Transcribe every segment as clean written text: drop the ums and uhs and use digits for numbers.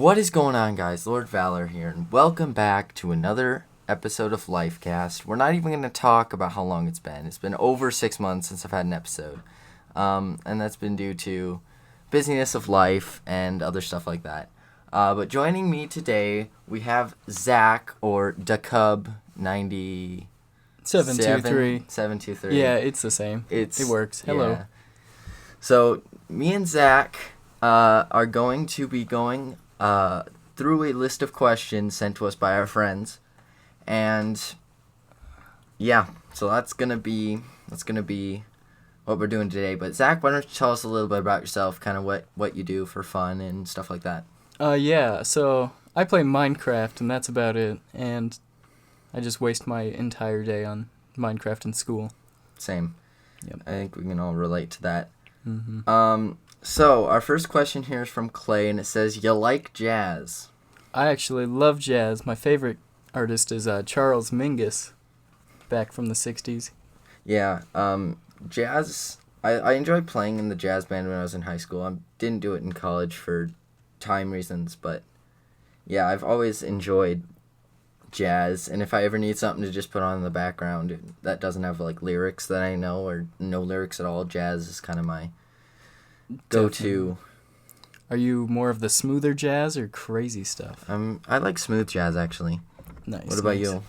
What is going on, guys? Lord Valor here, and welcome back to another episode of Lifecast. We're not even going to talk about how long it's been. It's been over 6 months since I've had an episode, and that's been due to busyness of life and other stuff like that. But joining me today, we have Zack, or DaCub 723. 723. Yeah, it's the same. It works. Hello. Yeah. So, me and Zack are going to be going through a list of questions sent to us by our friends, and yeah, so that's gonna be what we're doing today. But Zack, why don't you tell us a little bit about yourself, kind of what you do for fun and stuff like that? Yeah, so I play Minecraft, and that's about it, and I just waste my entire day on Minecraft in school. Same. Yep. I think we can all relate to that. Mm-hmm. So our first question here is from Clay, and it says, "You like jazz?" I actually love jazz. My favorite artist is Charles Mingus, back from the 60s. Yeah, jazz, I enjoyed playing in the jazz band when I was in high school. I didn't do it in college for time reasons, but yeah, I've always enjoyed jazz, and if I ever need something to just put on in the background that doesn't have, like, lyrics that I know or no lyrics at all, jazz is kind of my go-to. Are you more of the smoother jazz or crazy stuff? I like smooth jazz, actually. Nice. What about you?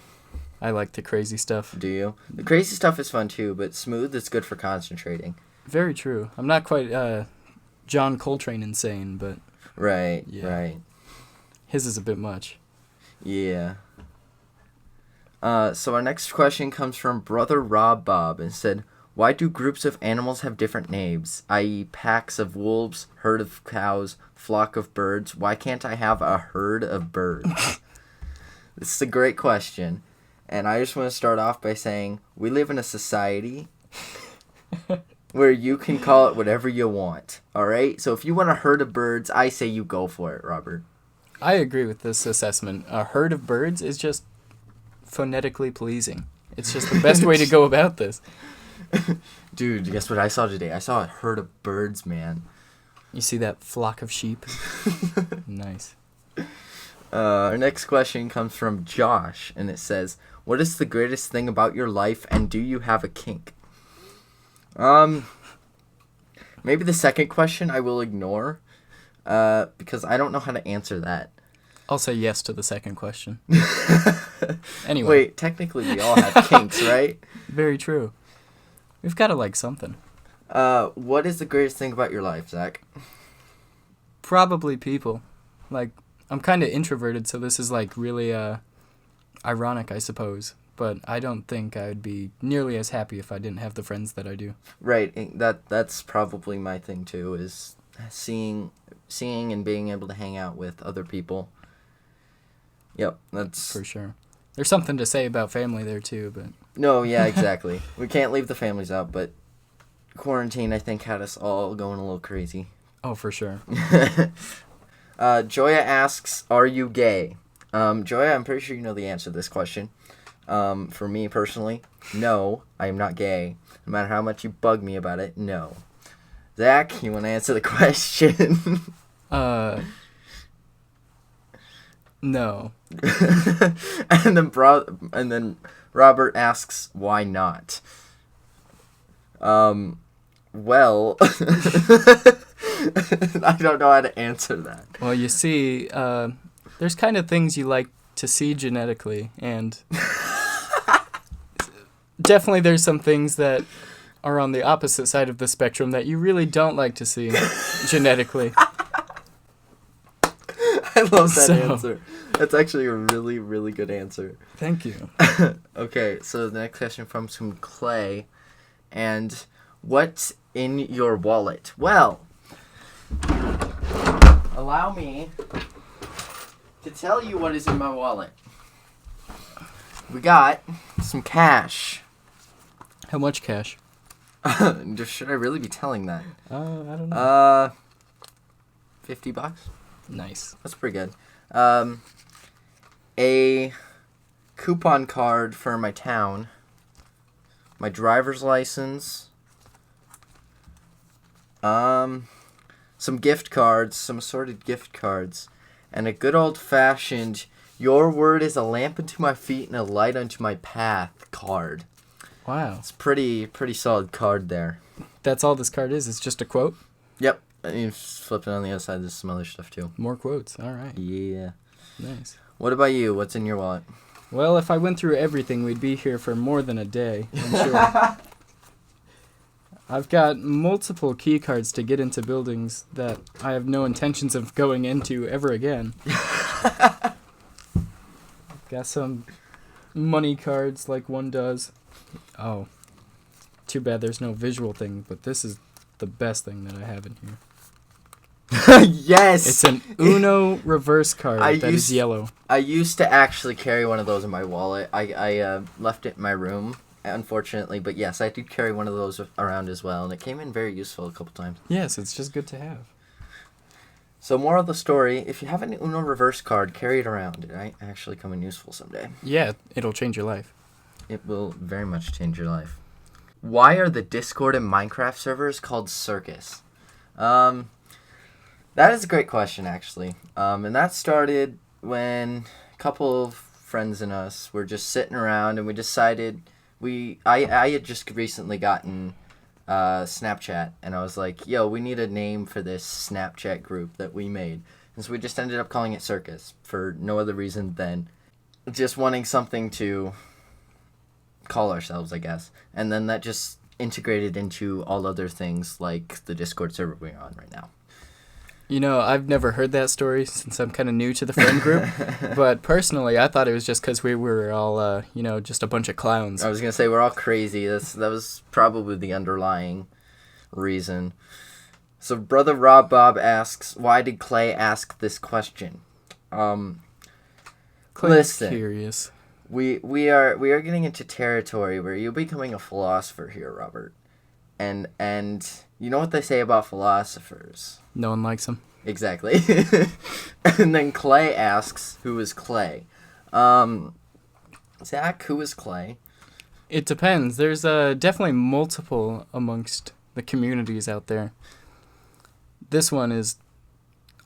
I like the crazy stuff. Do you? The crazy stuff is fun too, but smooth is good for concentrating. Very true. I'm not quite John Coltrane insane, but Right, yeah. right. His is a bit much. Yeah. So our next question comes from Brother Rob Bob, and said, "Why do groups of animals have different names, i.e. packs of wolves, herd of cows, flock of birds? Why can't I have a herd of birds?" This is a great question, and I just want to start off by saying we live in a society where you can call it whatever you want, alright? So if you want a herd of birds, I say you go for it, Robert. I agree with this assessment. A herd of birds is just phonetically pleasing. It's just the best way to go about this. Dude, guess what I saw today? I saw a herd of birds, man. You see that flock of sheep? Nice. Our next question comes from Josh, and it says, "What is the greatest thing about your life, and do you have a kink?" Maybe the second question I will ignore, because I don't know how to answer that. I'll say yes to the second question. Anyway. Wait, technically we all have kinks, right? Very true. We've got to like something. What is the greatest thing about your life, Zach? Probably people. Like, I'm kind of introverted, so this is, like, really ironic, I suppose. But I don't think I'd be nearly as happy if I didn't have the friends that I do. Right. That's probably my thing, too, is seeing and being able to hang out with other people. Yep, that's... For sure. There's something to say about family there, too, but... No, yeah, exactly. We can't leave the families out, but quarantine, I think, had us all going a little crazy. Oh, for sure. Joya asks, "Are you gay?" Joya, I'm pretty sure you know the answer to this question. For me, personally, no, I am not gay. No matter how much you bug me about it, no. Zach, you want to answer the question? No. and then Robert asks, "Why not?" Well, I don't know how to answer that. Well, you see, there's kind of things you like to see genetically, and definitely there's some things that are on the opposite side of the spectrum that you really don't like to see genetically. I love that answer. That's actually a really, really good answer. Thank you. Okay, so the next question comes from Clay. And what's in your wallet? Well, allow me to tell you what is in my wallet. We got some cash. How much cash? Should I really be telling that? I don't know. $50. Nice. That's pretty good. A coupon card for my town, my driver's license, some gift cards, some assorted gift cards, and a good old-fashioned "Your word is a lamp unto my feet and a light unto my path" card. Wow. It's pretty solid card there. That's all this card is. It's just a quote? Yep. And you flip it on the other side. There's some other stuff too. More quotes. All right. Yeah. Nice. What about you? What's in your wallet? Well, if I went through everything, we'd be here for more than a day, I'm sure. I've got multiple key cards to get into buildings that I have no intentions of going into ever again. Got some money cards like one does. Oh, too bad there's no visual thing, but this is the best thing that I have in here. Yes! It's an Uno reverse card that is yellow. I used to actually carry one of those in my wallet. I left it in my room, unfortunately, but yes, I did carry one of those around as well, and it came in very useful a couple times. Yes, it's just good to have. So, moral of the story, if you have an Uno reverse card, carry it around. It might actually come in useful someday. Yeah, it'll change your life. It will very much change your life. Why are the Discord and Minecraft servers called Circus? That is a great question, actually. And that started when a couple of friends and us were just sitting around, and we decided I had just recently gotten Snapchat, and I was like, yo, we need a name for this Snapchat group that we made. And so we just ended up calling it Circus for no other reason than just wanting something to call ourselves, I guess. And then that just integrated into all other things like the Discord server we're on right now. You know, I've never heard that story since I'm kind of new to the friend group. But personally, I thought it was just because we were all, just a bunch of clowns. I was going to say, we're all crazy. That was probably the underlying reason. So Brother Rob Bob asks, why did Clay ask this question? Clay's Listen, curious. We are getting into territory where you're becoming a philosopher here, Robert. And you know what they say about philosophers? No one likes him. Exactly. And then Clay asks, who is Clay? Zack, who is Clay? It depends. There's definitely multiple amongst the communities out there. This one is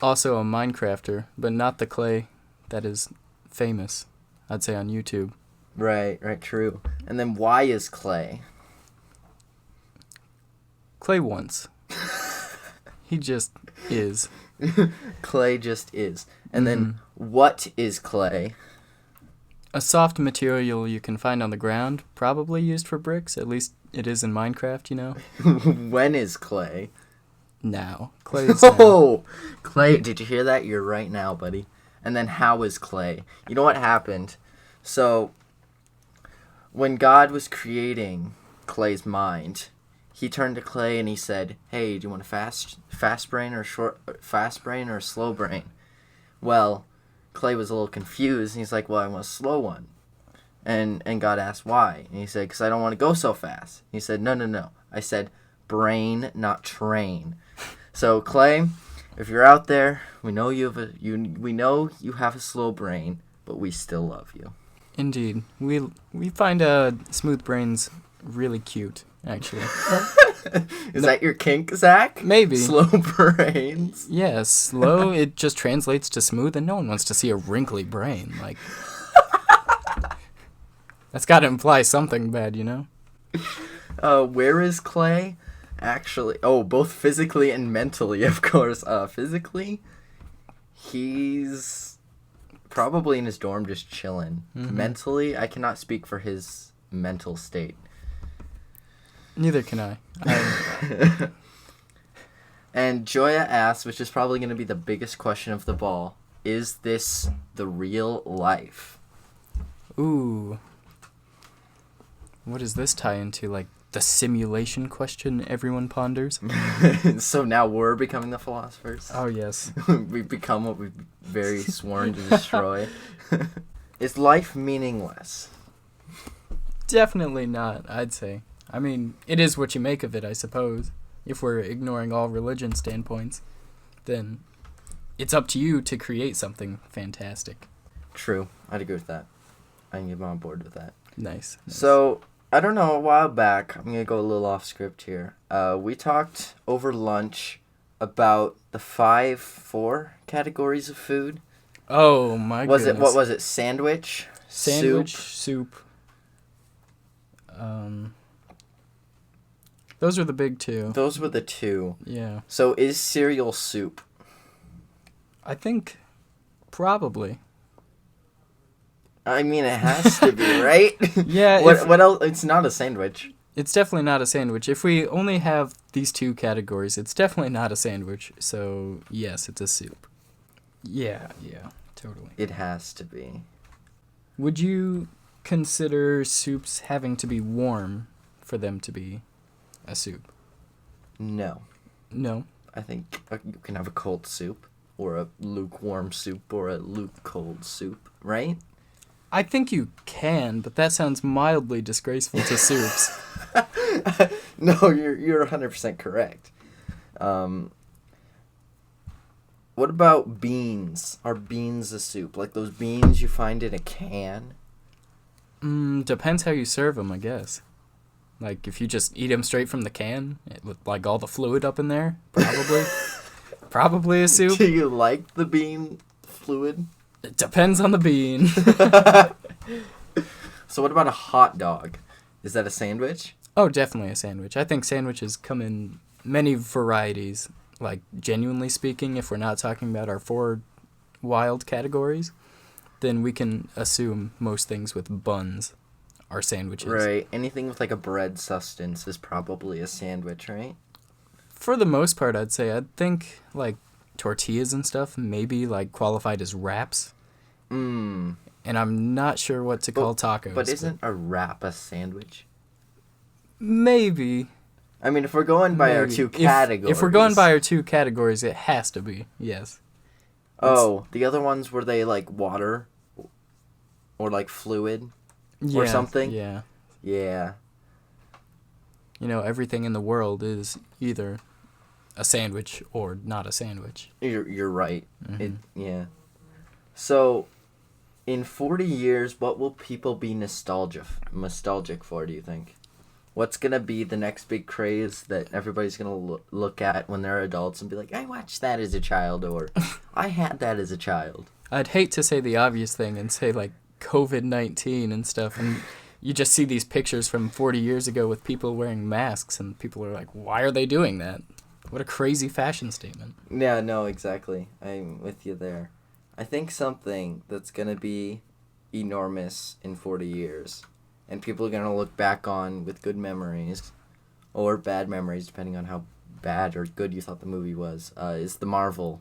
also a Minecrafter, but not the Clay that is famous, I'd say, on YouTube. Right, true. And then why is Clay? Clay once. He just is. Clay just is. And then what is clay? A soft material you can find on the ground, probably used for bricks. At least it is in Minecraft, you know? When is clay? Now. Clay is now. Oh! Clay, did you hear that? You're right now, buddy. And then how is clay? You know what happened? So, when God was creating Clay's mind, he turned to Clay and he said, "Hey, do you want a fast brain or a slow brain?" Well, Clay was a little confused and he's like, "Well, I want a slow one." And God asked why, and he said, "'Cause I don't want to go so fast." He said, "No. I said brain, not train." So Clay, if you're out there, we know you have a slow brain, but we still love you. Indeed. We find smooth brains really cute, actually. Is that your kink, Zach? Maybe. Slow brains? Yeah, slow, it just translates to smooth, and no one wants to see a wrinkly brain. Like, that's got to imply something bad, you know? Where is Clay? Actually, both physically and mentally, of course. Physically, he's probably in his dorm just chilling. Mm-hmm. Mentally, I cannot speak for his mental state. Neither can I. And Joya asks, which is probably going to be the biggest question of the ball, is this the real life? Ooh. What does this tie into? Like, the simulation question everyone ponders? So now we're becoming the philosophers? Oh, yes. We've become what we've very sworn to destroy. Is life meaningless? Definitely not, I'd say. I mean, it is what you make of it, I suppose. If we're ignoring all religion standpoints, then it's up to you to create something fantastic. True. I'd agree with that. I can get on board with that. Nice. So, I don't know, a while back, I'm going to go a little off script here. We talked over lunch about the 4 categories of food. Oh my goodness. What was it? Sandwich? Sandwich, Soup? soup. Those are the big two. Those were the two. Yeah. So is cereal soup? I think probably. I mean, it has to be, right? Yeah. What else? It's not a sandwich. It's definitely not a sandwich. If we only have these two categories, it's definitely not a sandwich. So, yes, it's a soup. Yeah, totally. It has to be. Would you consider soups having to be warm for them to be a soup? No. No. I think you can have a cold soup, or a lukewarm soup, or a cold soup, right? I think you can, but that sounds mildly disgraceful to soups. No, you're 100% correct. What about beans? Are beans a soup? Like those beans you find in a can? Depends how you serve them, I guess. Like, if you just eat them straight from the can, with, like, all the fluid up in there, probably. Probably a soup. Do you like the bean fluid? It depends on the bean. So what about a hot dog? Is that a sandwich? Oh, definitely a sandwich. I think sandwiches come in many varieties. Like, genuinely speaking, if we're not talking about our 4 wild categories, then we can assume most things with buns are sandwiches. Right. Anything with like a bread substance is probably a sandwich, right? For the most part, I'd say. I'd think, like, tortillas and stuff maybe, like, qualified as wraps. And I'm not sure what to call tacos. But isn't a wrap a sandwich? Maybe. I mean, if we're going by our two categories. If we're going by our 2 categories, it has to be, yes. Oh, the other ones, were they like water? Or like fluid? Or something? Yeah. Yeah. You know, everything in the world is either a sandwich or not a sandwich. You're right. Mm-hmm. Yeah. So, in 40 years, what will people be nostalgic for, do you think? What's going to be the next big craze that everybody's going to look at when they're adults and be like, I watched that as a child, or I had that as a child? I'd hate to say the obvious thing and say, like, COVID-19 and stuff, and you just see these pictures from 40 years ago with people wearing masks, and people are like, why are they doing that? What a crazy fashion statement. Yeah, no, exactly. I'm with you there. I think something that's going to be enormous in 40 years, and people are going to look back on with good memories, or bad memories, depending on how bad or good you thought the movie was, is the Marvel.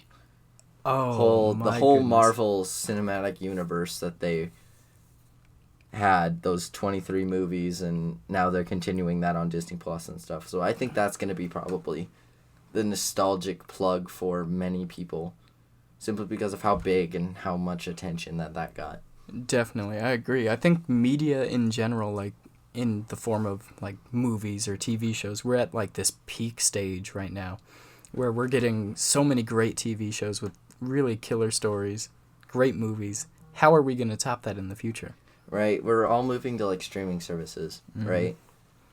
Oh, The whole Marvel cinematic universe that they had, those 23 movies, and now they're continuing that on Disney Plus and stuff. So I think that's going to be probably the nostalgic plug for many people, simply because of how big and how much attention that got. Definitely, I agree. I think media in general, like, in the form of, like, movies or TV shows, we're at, like, this peak stage right now, where we're getting so many great TV shows with really killer stories, great movies. How are we going to top that in the future? Right, we're all moving to, like, streaming services, right?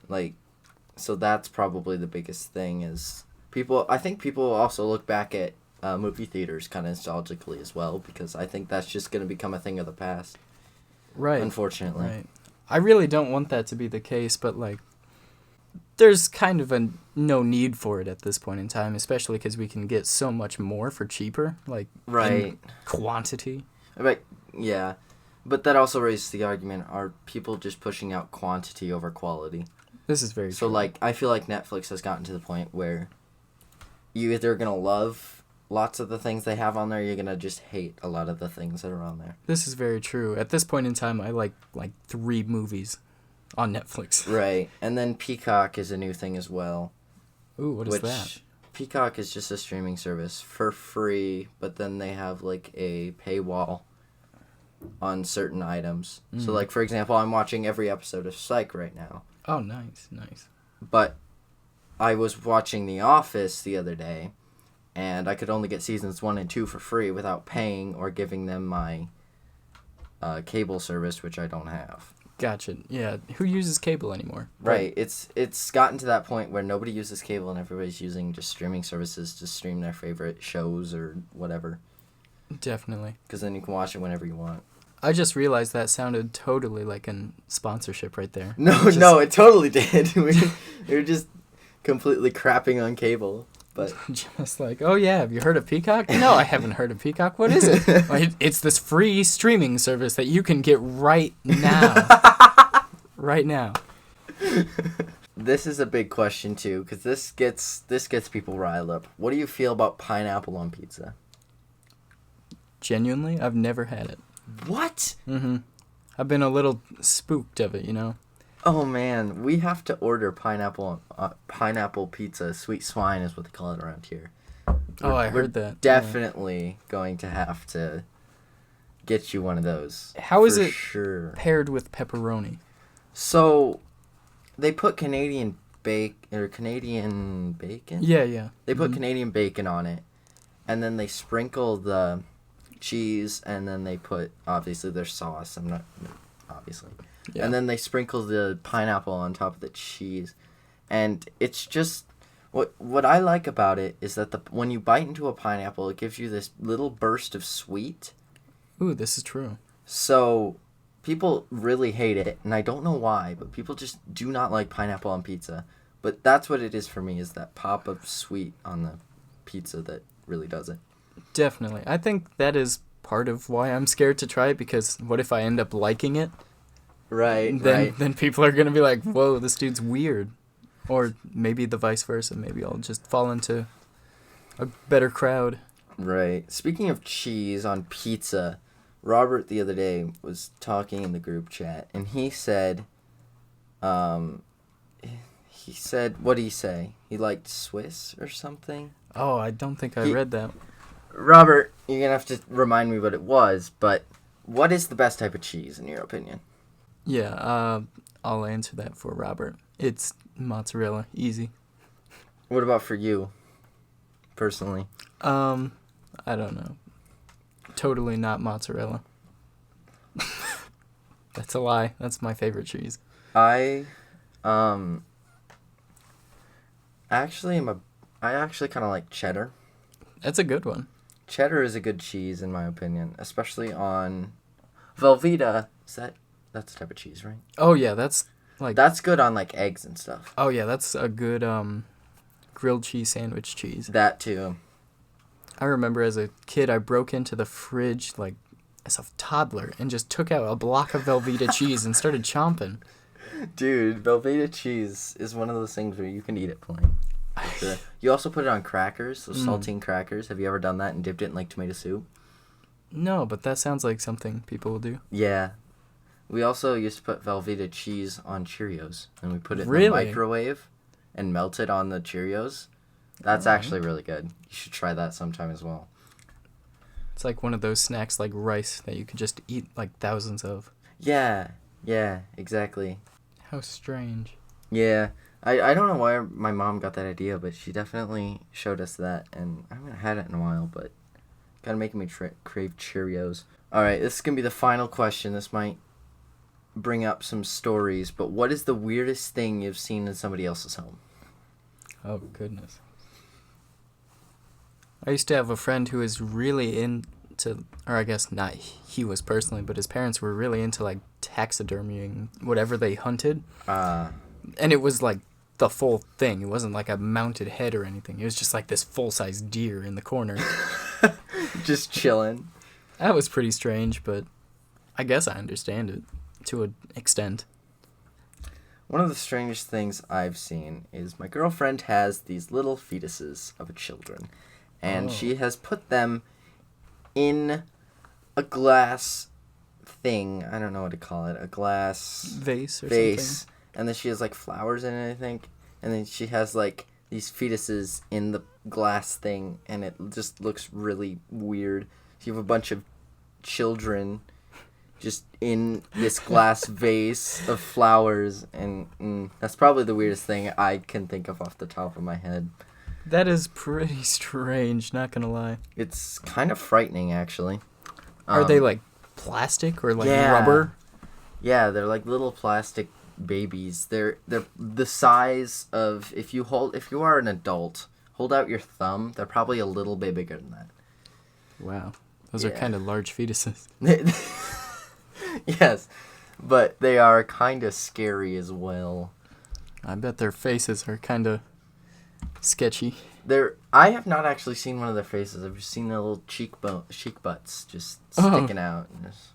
Like, so that's probably the biggest thing is I think people also look back at movie theaters kind of nostalgically as well, because I think that's just going to become a thing of the past. Right. Unfortunately. Right. I really don't want that to be the case, but, like, there's kind of no need for it at this point in time, especially because we can get so much more for cheaper, like, in quantity. Right, yeah. But that also raises the argument, are people just pushing out quantity over quality? This is very true. So, like, I feel like Netflix has gotten to the point where you either going to love lots of the things they have on there, you're going to just hate a lot of the things that are on there. This is very true. At this point in time, I like 3 movies on Netflix. Right. And then Peacock is a new thing as well. Ooh, what is that? Peacock is just a streaming service for free, but then they have, like, a paywall on certain items. So, like, for example, I'm watching every episode of Psych right now. Oh, nice. But I was watching The Office the other day, and I could only get seasons 1 and 2 for free without paying or giving them my cable service, which I don't have. Gotcha. Yeah, who uses cable anymore? Right. It's gotten to that point where nobody uses cable and everybody's using just streaming services to stream their favorite shows or whatever. Definitely. Because then you can watch it whenever you want. I just realized that sounded totally like a sponsorship right there. No, it totally did. We were just completely crapping on cable. But just like, oh yeah, have you heard of Peacock? No, I haven't heard of Peacock. What is it? Well, it's this free streaming service that you can get right now. Right now. This is a big question too, because this gets people riled up. What do you feel about pineapple on pizza? Genuinely, I've never had it. What? Mm-hmm. I've been a little spooked of it, you know? Oh man, we have to order pineapple pizza. Sweet swine is what they call it around here. I heard that. Definitely going to have to get you one of those. How is it sure paired with pepperoni? So, they put Canadian bacon. Yeah. They put Canadian bacon on it, and then they sprinkle the cheese, and then they put obviously their sauce. Yeah. And then they sprinkle the pineapple on top of the cheese, and it's just what I like about it is that when you bite into a pineapple, it gives you this little burst of sweet. Ooh, this is true. So people really hate it, and I don't know why, but people just do not like pineapple on pizza. But that's what it is for me, is that pop of sweet on the pizza that really does it. Definitely. I think that is part of why I'm scared to try it, because what if I end up liking it? Right. Then people are going to be like, whoa, this dude's weird. Or maybe the vice versa. Maybe I'll just fall into a better crowd. Right. Speaking of cheese on pizza, Robert the other day was talking in the group chat, and he said, what did he say? He liked Swiss or something? Oh, I don't think I read that. Robert, you're going to have to remind me what it was, but what is the best type of cheese in your opinion? Yeah, I'll answer that for Robert. It's mozzarella. Easy. What about for you, personally? I don't know. Totally not mozzarella. That's a lie. That's my favorite cheese. I actually kind of like cheddar. That's a good one. Cheddar is a good cheese in my opinion, especially on Velveeta. That's the type of cheese, right? Oh yeah, that's good on like eggs and stuff. Oh yeah, that's a good grilled cheese sandwich cheese. That too. I remember as a kid I broke into the fridge like as a toddler and just took out a block of Velveeta cheese and started chomping. Dude, Velveeta cheese is one of those things where you can eat it plain. Sure. You also put it on crackers, those saltine crackers. Have you ever done that and dipped it in like tomato soup? No, but that sounds like something people will do. Yeah. We also used to put Velveeta cheese on Cheerios, and we put it in Really? the microwave and melt it on the Cheerios. That's actually really good. You should try that sometime as well. It's like one of those snacks like rice that you could just eat like thousands of. Yeah, exactly. How strange. Yeah, I don't know why my mom got that idea, but she definitely showed us that, and I haven't had it in a while, but kind of making me crave Cheerios. All right, this is going to be the final question. This might bring up some stories, but what is the weirdest thing you've seen in somebody else's home? Oh, goodness. I used to have a friend who was really into, or I guess not he was personally, but his parents were really into, like, taxidermying whatever they hunted. And it was, like, the full thing. It wasn't, like, a mounted head or anything. It was just, like, this full-size deer in the corner. Just chilling. That was pretty strange, but I guess I understand it to an extent. One of the strangest things I've seen is my girlfriend has these little fetuses of children, and she has put them in a glass thing. I don't know what to call it. A glass vase or vase. something. And then she has like flowers in it, I think. And then she has like these fetuses in the glass thing, and it just looks really weird. You have a bunch of children just in this glass vase of flowers, and that's probably the weirdest thing I can think of off the top of my head. That is pretty strange, not gonna lie. It's kind of frightening, actually. Are they like plastic or like yeah. rubber? Yeah, they're like little plastic babies. They're the size of if you are an adult, hold out your thumb. They're probably a little bit bigger than that. Wow. Those are kind of large fetuses. Yes, but they are kind of scary as well. I bet their faces are kind of sketchy. I have not actually seen one of their faces. I've just seen their little cheek butts just sticking out. And it's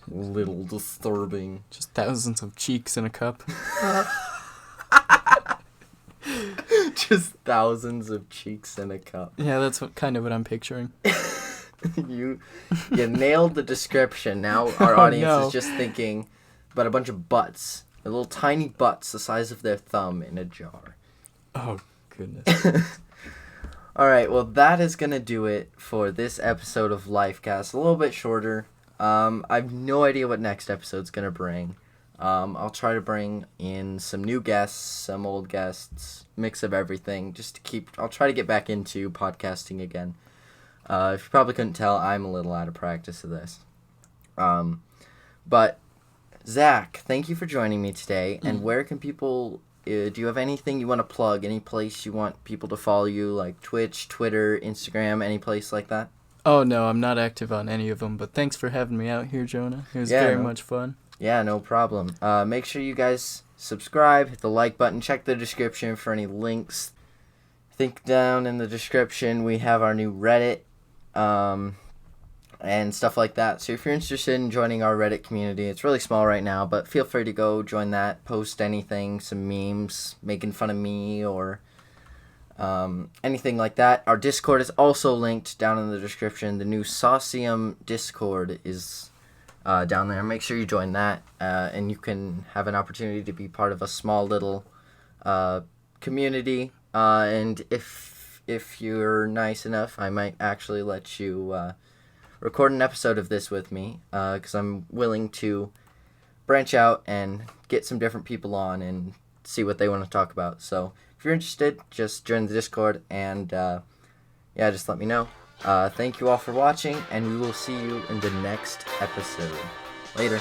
a little disturbing. Just thousands of cheeks in a cup. Just thousands of cheeks in a cup. Yeah, that's kind of what I'm picturing. You nailed the description. Now our audience is just thinking about a bunch of butts. Little tiny butts the size of their thumb in a jar. Oh, goodness. All right, well, that is going to do it for this episode of Lifecast. A little bit shorter. I have no idea what next episode's going to bring. I'll try to bring in some new guests, some old guests, mix of everything, I'll try to get back into podcasting again. If you probably couldn't tell, I'm a little out of practice of this. But, Zack, thank you for joining me today. And where can people, do you have anything you want to plug? Any place you want people to follow you, like Twitch, Twitter, Instagram, any place like that? Oh, no, I'm not active on any of them, but thanks for having me out here, Jonah. It was very much fun. Yeah, no problem. Make sure you guys subscribe, hit the like button, check the description for any links. I think down in the description we have our new Reddit, and stuff like that. So if you're interested in joining our Reddit community, it's really small right now, but feel free to go join that, post anything, some memes, making fun of me, or anything like that. Our Discord is also linked down in the description. The new Saucium Discord is down there. Make sure you join that, and you can have an opportunity to be part of a small little community, and if you're nice enough, I might actually let you record an episode of this with me, because I'm willing to branch out and get some different people on and see what they want to talk about. So if you're interested, just join the Discord, and just let me know. Thank you all for watching, and we will see you in the next episode. Later.